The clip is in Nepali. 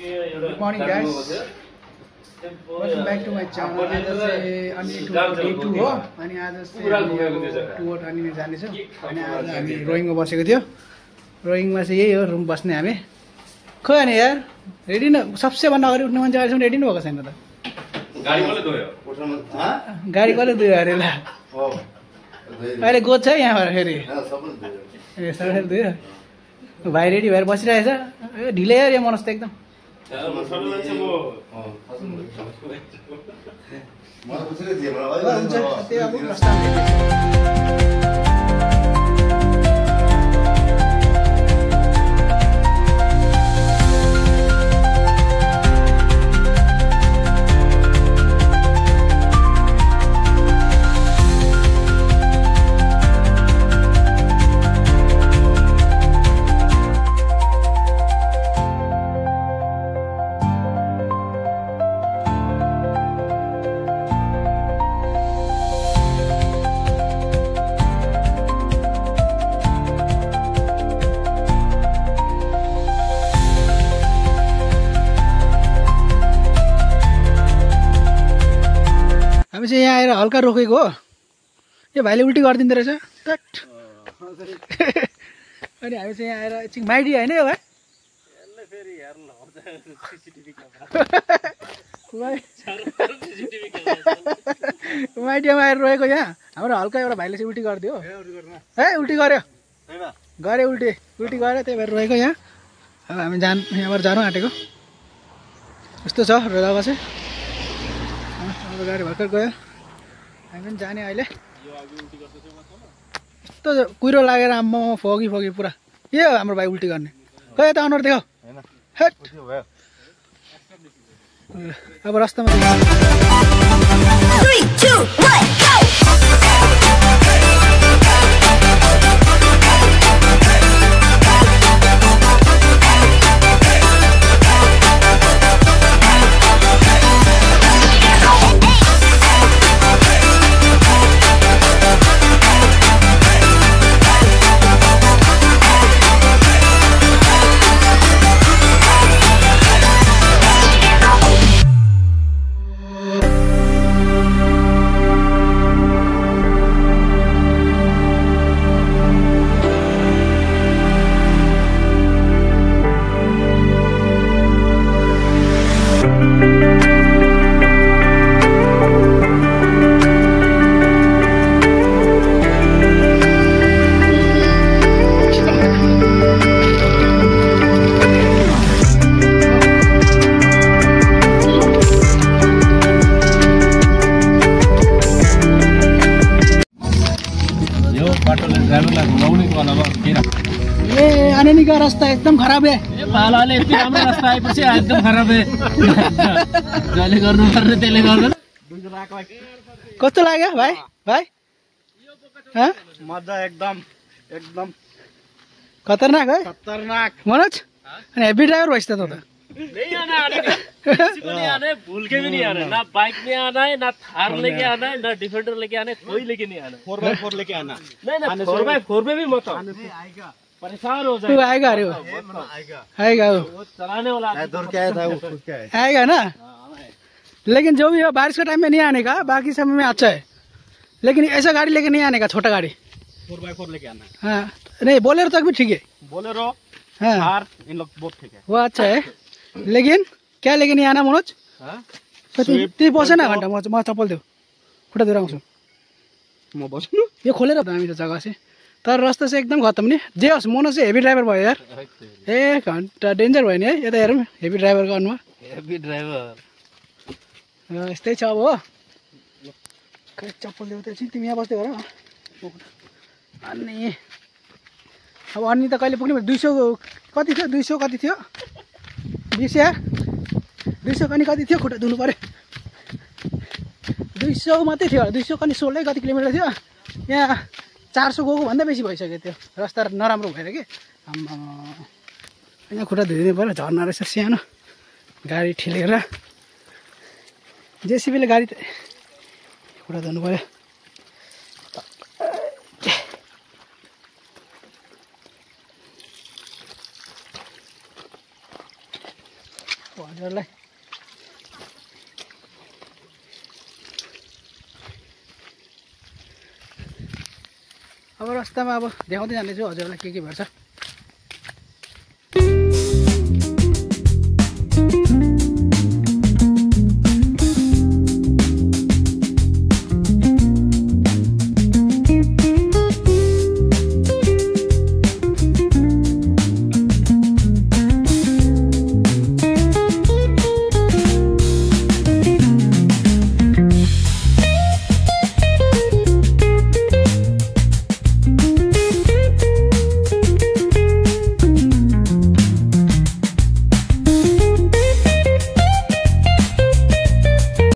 Good morning guys. Welcome back to my channel. आज चाहिँ अनि डे 2 हो अनि आज चाहिँ टुर अनि जाने छौं अनि आज हामी रोइङमा बसेको थियो। रोइङमा चाहिँ यही हो रुम बस्ने हामी। खै अनि यार रेडी न सबसे भन्दा अगाडि उठ्ने मान्छे अहिलेसम्म रेडी नै भएको छैन त। गाडी कसले धोयो? गाडी कसले धोयो अरे ल। अहिले गोद छ यहाँबाट फेरि। ए सबैले धोयो। भाइ रेडी भएर बसिरहेछ। ढिलै यार यो मनस् त एकदम। हामी चाहिँ यहाँ आएर हल्का रोकेको हो। यो भाइले उल्टी गरिदिँदो रहेछ कट। अनि हामी चाहिँ यहाँ आएर एकछिन माइडी होइन यो भाइ माइडियामा आएर रोकेको यहाँ हाम्रो हल्का एउटा भाइले चाहिँ उल्टी गरिदियो है। उल्टी गर्यो गरे उल्टी गऱ्यो त्यही भएर रोकेको यहाँ। अब हामी यहाँबाट जानु आँटेको यस्तो छ जग्गा चाहिँ। अब गाडी भर्खर गयो हामी पनि जाने अहिले। यस्तो कुहिरो लागेर आम्मा फगी पुरा के हो हाम्रो भाइ उल्टी गर्ने। खै यता अनुहार देखाऊ हेट। अब रास्तामा आने का रास्ता एकदम खराब है। पालाले यति राम्रो रास्ता आएपछि एकदम खराब है। जले गर्नु पर्ने त्यसले गर्नु। कस्तो लाग्यो भाइ मजा एकदम खतरनाक है। खतरनाक मनोज अनि हेभी ड्राइभर भइस त त नहीं आना किसी को नहीं आना है, भूल के भी नहीं आना है। ना बाइक में आना है, ना थार लेके आना है, ना डिफेंडर लेके आना है, कोई लेके नहीं आना है। 4x4 लेके आना नहीं ना 4x4 में भी मत आओ, परेशान हो जाएगा। आएगा अरे आएगा वो चलाने वाला आएगा ना। लेकिन जो भी हो बारिश के टाइम में नहीं आने का, बाकी समय में अच्छा है। लेकिन ऐसा गाड़ी लेके नहीं आने का, छोटा गाड़ी 4x4 लेके आना है। हाँ नहीं बोलेरो तक भी ठीक है। बोलेरो हाँ थार इन लोग बहुत ठीक है, वो अच्छा है। लेकिन क्या लेके नहीं आना मनोज? त्यही बस न घन्टा म चप्पल देऊ खुट्टा धुएर आउँछु म बस्नु। यो खोलेर हामी त जग्गा चाहिँ तर रास्ता चाहिँ एकदम खत्तम नि। जे होस् मनोज चाहिँ हेभी ड्राइभर भयो यार। ए घन्टा डेन्जर भयो नि है। यता हेरौँ हेभी ड्राइभरको अनुहार। हेभी ड्राइभर यस्तै छ अब हो। खै चप्पल देऊ त तिमी यहाँ बस्दै गर। अनि अब अनि त कहिले पुग्ने 200 कति थियो 200 कति थियो 20 यार 200 कनि कति थियो खुट्टा धुनु पर्यो। 200 मात्रै थियो 200 कनि 16 कति किलोमिटर थियो। यहाँ 400 गएको भन्दा बेसी भइसक्यो त्यो रास्ता नराम्रो भएर के। यहाँ खुट्टा धुइदिनु पर्यो। झर्ना रहेछ सानो गाडी ठेलेर जेसीबीले गाडी खुट्टा धुनु पर्यो। हजुरलाई अब रस्तामा अब देखाउँदै जानेछु हजुरलाई के भेट्छ।